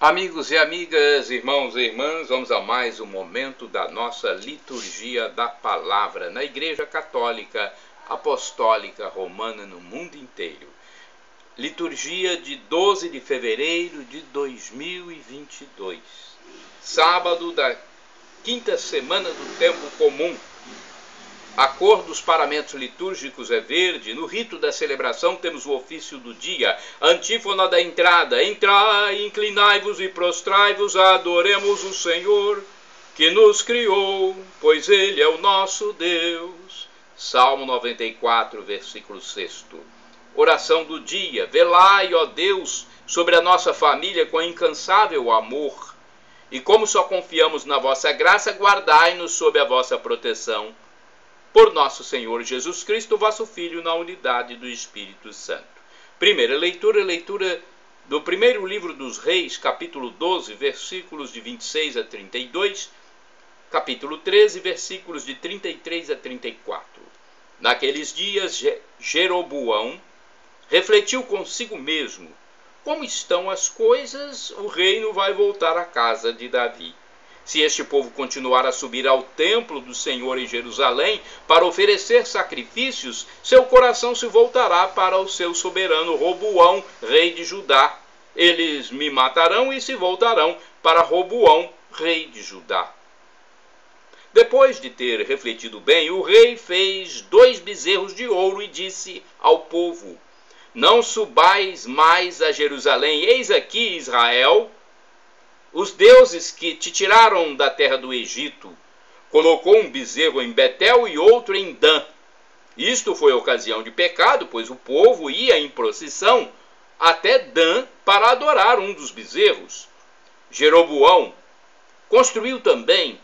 Amigos e amigas, irmãos e irmãs, vamos a mais um momento da nossa liturgia da palavra na Igreja Católica Apostólica Romana no mundo inteiro. Liturgia de 12 de fevereiro de 2022, sábado da quinta semana do tempo comum. A cor dos paramentos litúrgicos é verde. No rito da celebração temos o ofício do dia. A antífona da entrada: entrai, inclinai-vos e prostrai-vos, adoremos o Senhor, que nos criou, pois Ele é o nosso Deus. Salmo 94, versículo 6. Oração do dia: velai, ó Deus, sobre a nossa família com incansável amor. E como só confiamos na vossa graça, guardai-nos sob a vossa proteção. Por nosso Senhor Jesus Cristo, vosso Filho, na unidade do Espírito Santo. Primeira leitura, leitura do primeiro livro dos Reis, capítulo 12, versículos de 26 a 32, capítulo 13, versículos de 33 a 34. Naqueles dias, Jeroboão refletiu consigo mesmo: como estão as coisas, o reino vai voltar à casa de Davi. Se este povo continuar a subir ao templo do Senhor em Jerusalém para oferecer sacrifícios, seu coração se voltará para o seu soberano Roboão, rei de Judá. Eles me matarão e se voltarão para Roboão, rei de Judá. Depois de ter refletido bem, o rei fez 2 bezerros de ouro e disse ao povo: não subais mais a Jerusalém. Eis aqui, Israel, os deuses que te tiraram da terra do Egito. Colocou um bezerro em Betel e outro em Dan. Isto foi ocasião de pecado, pois o povo ia em procissão até Dan para adorar um dos bezerros. Jeroboão construiu também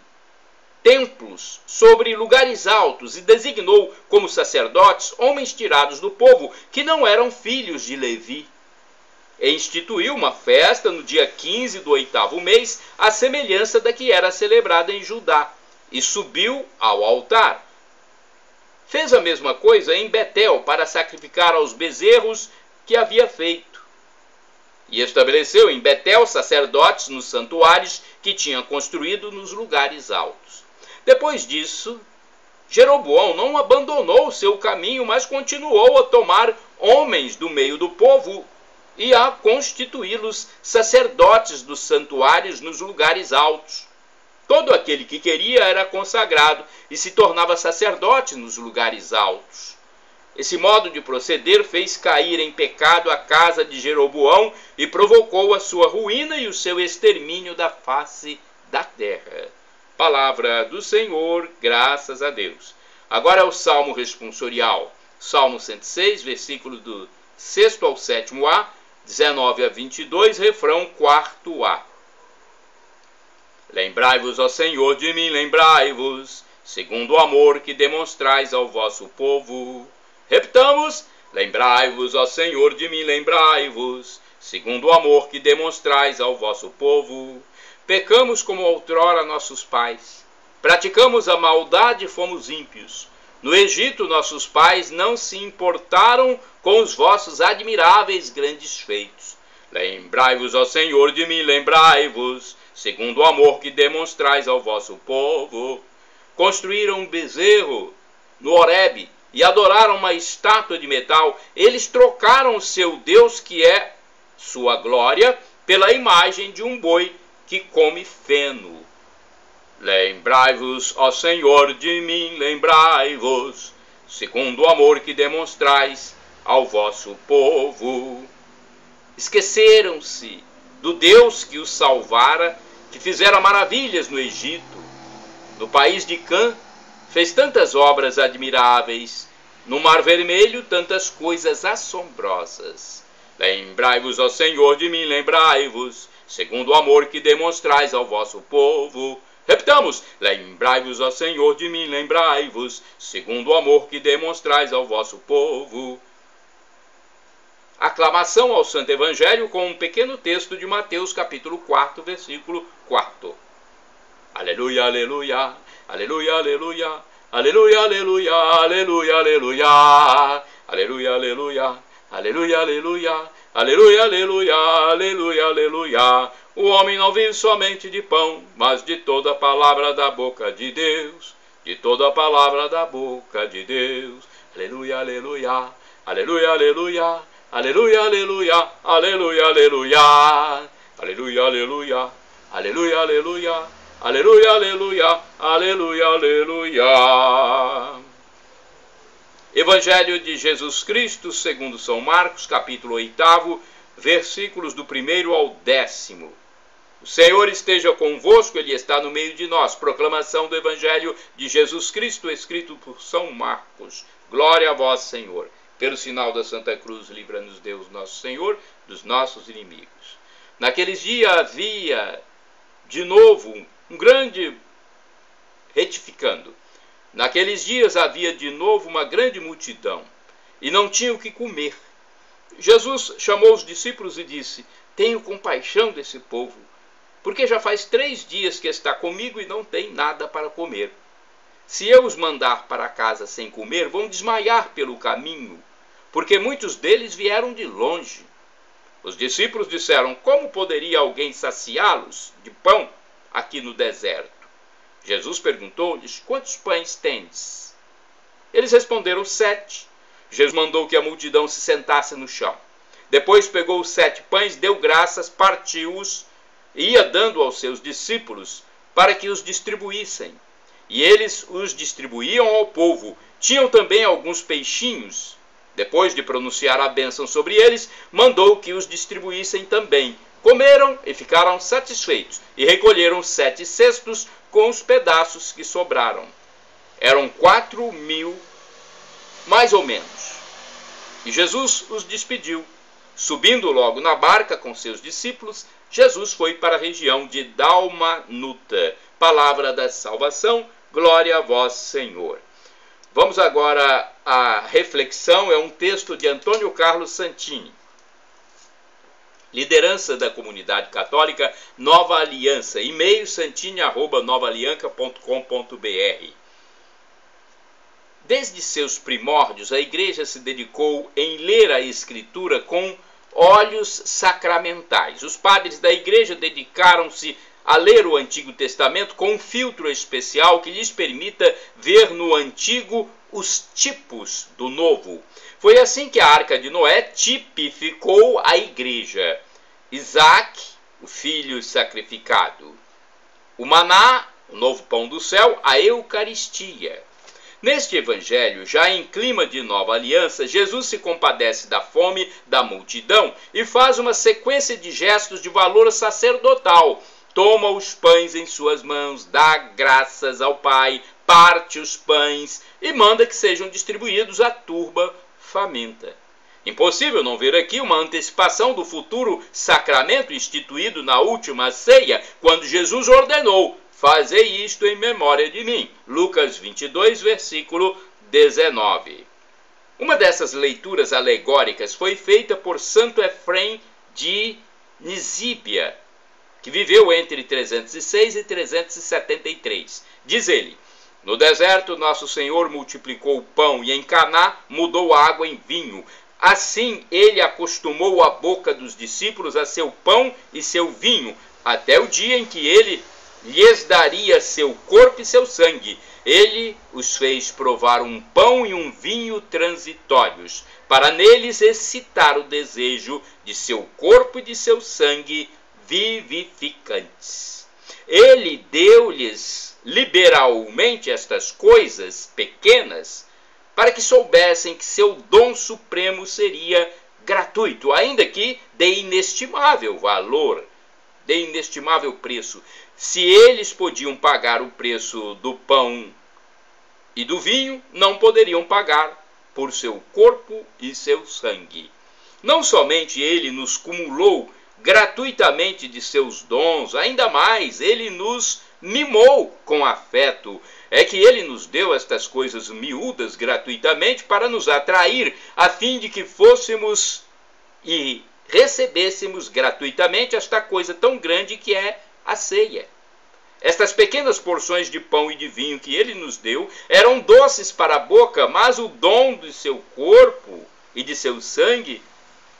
templos sobre lugares altos e designou como sacerdotes homens tirados do povo que não eram filhos de Levi. E instituiu uma festa no dia 15 do 8º mês, à semelhança da que era celebrada em Judá, e subiu ao altar. Fez a mesma coisa em Betel para sacrificar aos bezerros que havia feito. E estabeleceu em Betel sacerdotes nos santuários que tinha construído nos lugares altos. Depois disso, Jeroboão não abandonou o seu caminho, mas continuou a tomar homens do meio do povo e a constituí-los sacerdotes dos santuários nos lugares altos. Todo aquele que queria era consagrado e se tornava sacerdote nos lugares altos. Esse modo de proceder fez cair em pecado a casa de Jeroboão e provocou a sua ruína e o seu extermínio da face da terra. Palavra do Senhor, graças a Deus. Agora é o Salmo responsorial. Salmo 106, versículo do 6º ao 7º-A, 19 a 22, refrão 4º-A. Lembrai-vos, ó Senhor, de mim, lembrai-vos, segundo o amor que demonstrais ao vosso povo. Repitamos: lembrai-vos, ó Senhor, de mim, lembrai-vos, segundo o amor que demonstrais ao vosso povo. Pecamos como outrora nossos pais, praticamos a maldade e fomos ímpios. No Egito, nossos pais não se importaram com os vossos admiráveis grandes feitos. Lembrai-vos, ó Senhor, de mim, lembrai-vos, segundo o amor que demonstrais ao vosso povo. Construíram um bezerro no Horebe e adoraram uma estátua de metal. Eles trocaram o seu Deus, que é sua glória, pela imagem de um boi que come feno. Lembrai-vos, ó Senhor, de mim, lembrai-vos, segundo o amor que demonstrais ao vosso povo. Esqueceram-se do Deus que os salvara, que fizera maravilhas no Egito. No país de Cã, fez tantas obras admiráveis, no Mar Vermelho tantas coisas assombrosas. Lembrai-vos, ó Senhor, de mim, lembrai-vos, segundo o amor que demonstrais ao vosso povo. Repitamos: lembrai-vos, ó Senhor, de mim, lembrai-vos, segundo o amor que demonstrais ao vosso povo. Aclamação ao Santo Evangelho com um pequeno texto de Mateus, capítulo 4, versículo 4. Aleluia, aleluia, aleluia, aleluia, aleluia, aleluia, aleluia, aleluia, aleluia, aleluia, aleluia, aleluia, aleluia, aleluia, aleluia, aleluia. O homem não vive somente de pão, mas de toda a palavra da boca de Deus. De toda a palavra da boca de Deus. Aleluia, aleluia, aleluia, aleluia, aleluia, aleluia, aleluia, aleluia, aleluia, aleluia, aleluia, aleluia, aleluia, aleluia, aleluia, aleluia. Evangelho de Jesus Cristo, segundo São Marcos, capítulo 8, versículos do 1º ao 10º. O Senhor esteja convosco, Ele está no meio de nós. Proclamação do Evangelho de Jesus Cristo, escrito por São Marcos. Glória a vós, Senhor. Pelo sinal da Santa Cruz, livra-nos Deus, nosso Senhor, dos nossos inimigos. Naqueles dias havia, de novo, um grande retificando. Naqueles dias havia de novo uma grande multidão, e não tinha o que comer. Jesus chamou os discípulos e disse: tenho compaixão desse povo, porque já faz 3 dias que está comigo e não tem nada para comer. Se eu os mandar para casa sem comer, vão desmaiar pelo caminho, porque muitos deles vieram de longe. Os discípulos disseram: como poderia alguém saciá-los de pão aqui no deserto? Jesus perguntou-lhes: quantos pães tendes? Eles responderam: 7. Jesus mandou que a multidão se sentasse no chão. Depois pegou os 7 pães, deu graças, partiu-os e ia dando aos seus discípulos para que os distribuíssem. E eles os distribuíam ao povo. Tinham também alguns peixinhos. Depois de pronunciar a bênção sobre eles, mandou que os distribuíssem também. Comeram e ficaram satisfeitos, e recolheram 7 cestos com os pedaços que sobraram. Eram 4.000, mais ou menos. E Jesus os despediu. Subindo logo na barca com seus discípulos, Jesus foi para a região de Dalmanuta. Palavra da salvação, glória a vós, Senhor. Vamos agora à reflexão, é um texto de Antônio Carlos Santini. Liderança da Comunidade Católica Nova Aliança, e-mail santini@novaalianca.com.br. Desde seus primórdios, a Igreja se dedicou em ler a Escritura com olhos sacramentais. Os padres da Igreja dedicaram-se a ler o Antigo Testamento com um filtro especial que lhes permita ver no Antigo os tipos do Novo. Foi assim que a Arca de Noé tipificou a Igreja. Isaac, o filho sacrificado. O maná, o novo pão do céu, a Eucaristia. Neste evangelho, já em clima de nova aliança, Jesus se compadece da fome da multidão e faz uma sequência de gestos de valor sacerdotal. Toma os pães em suas mãos, dá graças ao Pai, parte os pães e manda que sejam distribuídos à turba faminta. Impossível não ver aqui uma antecipação do futuro sacramento instituído na última ceia, quando Jesus ordenou: fazei isto em memória de mim. Lucas 22, versículo 19. Uma dessas leituras alegóricas foi feita por Santo Efrém de Nisíbia, que viveu entre 306 e 373. Diz ele: no deserto nosso Senhor multiplicou o pão e em Caná mudou a água em vinho. Assim ele acostumou a boca dos discípulos a seu pão e seu vinho, até o dia em que ele lhes daria seu corpo e seu sangue. Ele os fez provar um pão e um vinho transitórios, para neles excitar o desejo de seu corpo e de seu sangue vivificantes. Ele deu-lhes liberalmente estas coisas pequenas, para que soubessem que seu dom supremo seria gratuito, ainda que de inestimável valor, de inestimável preço. Se eles podiam pagar o preço do pão e do vinho, não poderiam pagar por seu corpo e seu sangue. Não somente ele nos cumulou gratuitamente de seus dons, ainda mais ele nos mimou com afeto. É que ele nos deu estas coisas miúdas gratuitamente para nos atrair, a fim de que fôssemos e recebêssemos gratuitamente esta coisa tão grande que é a ceia. Estas pequenas porções de pão e de vinho que ele nos deu eram doces para a boca, mas o dom de seu corpo e de seu sangue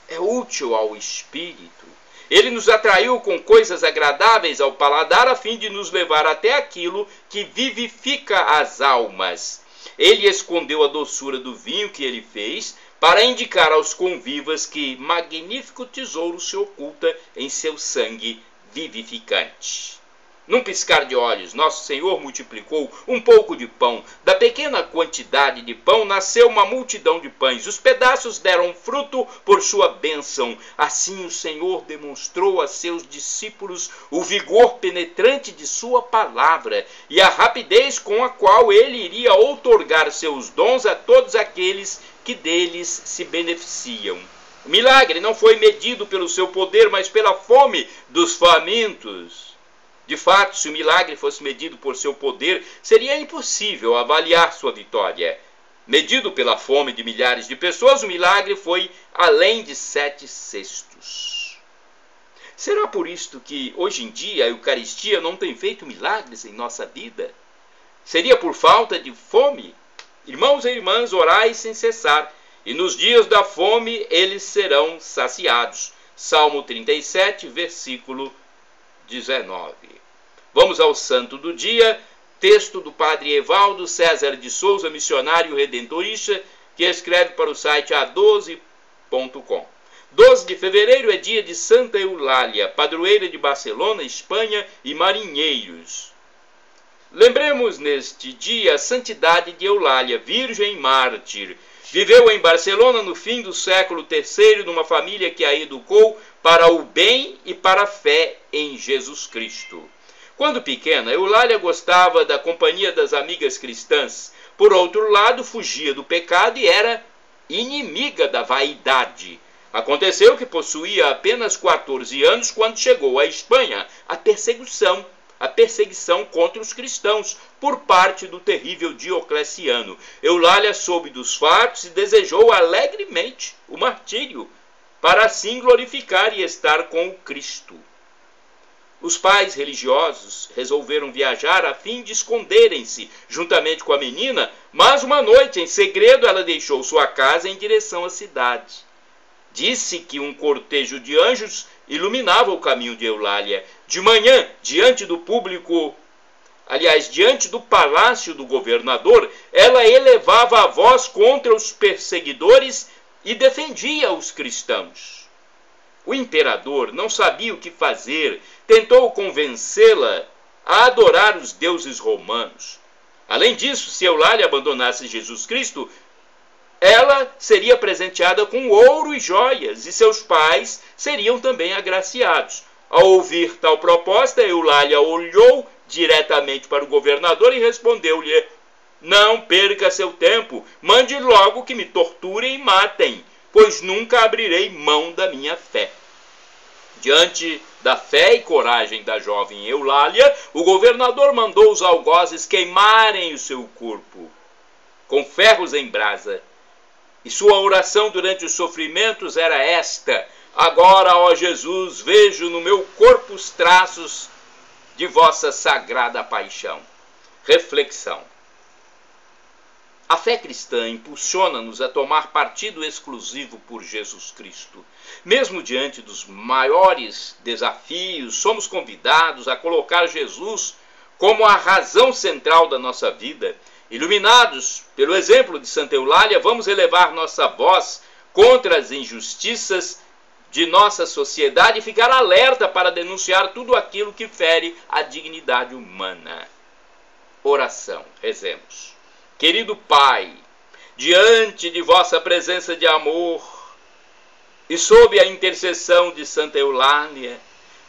é útil ao espírito. Ele nos atraiu com coisas agradáveis ao paladar, a fim de nos levar até aquilo que vivifica as almas. Ele escondeu a doçura do vinho que ele fez, para indicar aos convivas que magnífico tesouro se oculta em seu sangue vivificante. Num piscar de olhos, nosso Senhor multiplicou um pouco de pão. Da pequena quantidade de pão nasceu uma multidão de pães. Os pedaços deram fruto por sua bênção. Assim o Senhor demonstrou a seus discípulos o vigor penetrante de sua palavra e a rapidez com a qual ele iria outorgar seus dons a todos aqueles que deles se beneficiam. O milagre não foi medido pelo seu poder, mas pela fome dos famintos. De fato, se o milagre fosse medido por seu poder, seria impossível avaliar sua vitória. Medido pela fome de milhares de pessoas, o milagre foi além de 7 cestos. Será por isto que, hoje em dia, a Eucaristia não tem feito milagres em nossa vida? Seria por falta de fome? Irmãos e irmãs, orai sem cessar, e nos dias da fome eles serão saciados. Salmo 37, versículo 19. Vamos ao santo do dia, texto do padre Evaldo César de Souza, missionário redentorista, que escreve para o site a12.com. 12 de fevereiro é dia de Santa Eulália, padroeira de Barcelona, Espanha e marinheiros. Lembremos neste dia a santidade de Eulália, virgem mártir. Viveu em Barcelona no fim do século III, numa família que a educou para o bem e para a fé em Jesus Cristo. Quando pequena, Eulália gostava da companhia das amigas cristãs. Por outro lado, fugia do pecado e era inimiga da vaidade. Aconteceu que possuía apenas 14 anos quando chegou à Espanha a perseguição contra os cristãos por parte do terrível Diocleciano. Eulália soube dos fatos e desejou alegremente o martírio, para assim glorificar e estar com o Cristo. Os pais religiosos resolveram viajar a fim de esconderem-se juntamente com a menina, mas uma noite, em segredo, ela deixou sua casa em direção à cidade. Disse que um cortejo de anjos iluminava o caminho de Eulália. De manhã, diante do palácio do governador, ela elevava a voz contra os perseguidores e defendia os cristãos. O imperador não sabia o que fazer, tentou convencê-la a adorar os deuses romanos. Além disso, se Eulália abandonasse Jesus Cristo, ela seria presenteada com ouro e joias, e seus pais seriam também agraciados. Ao ouvir tal proposta, Eulália olhou diretamente para o governador e respondeu-lhe: "Não perca seu tempo, mande logo que me torturem e matem, pois nunca abrirei mão da minha fé." Diante da fé e coragem da jovem Eulália, o governador mandou os algozes queimarem o seu corpo com ferros em brasa. E sua oração durante os sofrimentos era esta: "Agora, ó Jesus, vejo no meu corpo os traços de vossa sagrada paixão." Reflexão. A fé cristã impulsiona-nos a tomar partido exclusivo por Jesus Cristo. Mesmo diante dos maiores desafios, somos convidados a colocar Jesus como a razão central da nossa vida. Iluminados pelo exemplo de Santa Eulália, vamos elevar nossa voz contra as injustiças de nossa sociedade e ficar alerta para denunciar tudo aquilo que fere a dignidade humana. Oração, rezemos. Querido Pai, diante de vossa presença de amor e sob a intercessão de Santa Eulália,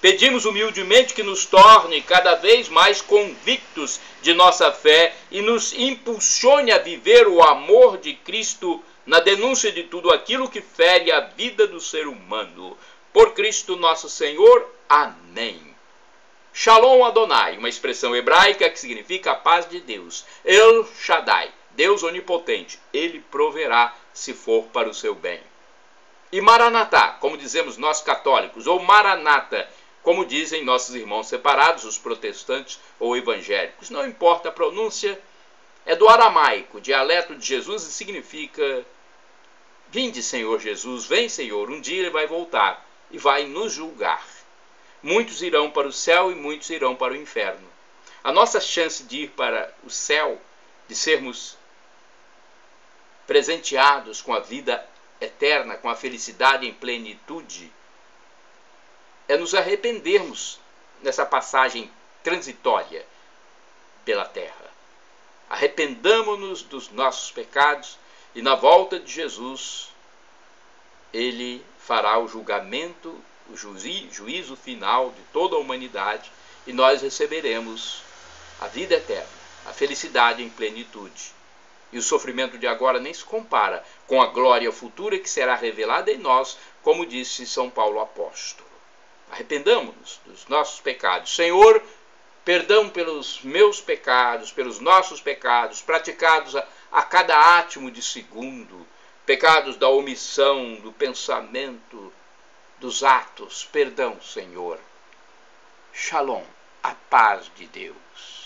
pedimos humildemente que nos torne cada vez mais convictos de nossa fé e nos impulsione a viver o amor de Cristo na denúncia de tudo aquilo que fere a vida do ser humano. Por Cristo nosso Senhor. Amém. Shalom Adonai, uma expressão hebraica que significa a paz de Deus. El Shaddai, Deus onipotente, Ele proverá se for para o seu bem. E Maranatá, como dizemos nós católicos, ou Maranata, como dizem nossos irmãos separados, os protestantes ou evangélicos. Não importa a pronúncia, é do aramaico, dialeto de Jesus, e significa: "Vinde, Senhor Jesus, vem, Senhor, um dia Ele vai voltar." e vai nos julgar. Muitos irão para o céu e muitos irão para o inferno. A nossa chance de ir para o céu, de sermos presenteados com a vida eterna, com a felicidade em plenitude, é nos arrependermos nessa passagem transitória pela terra. Arrependamo-nos dos nossos pecados e na volta de Jesus ele fará o julgamento, o juízo final de toda a humanidade e nós receberemos a vida eterna, a felicidade em plenitude. E o sofrimento de agora nem se compara com a glória futura que será revelada em nós, como disse São Paulo apóstolo. Arrependamo-nos dos nossos pecados. Senhor, perdão pelos meus pecados, pelos nossos pecados, praticados a cada átimo de segundo, pecados da omissão, do pensamento, dos atos. Perdão, Senhor. Shalom, a paz de Deus.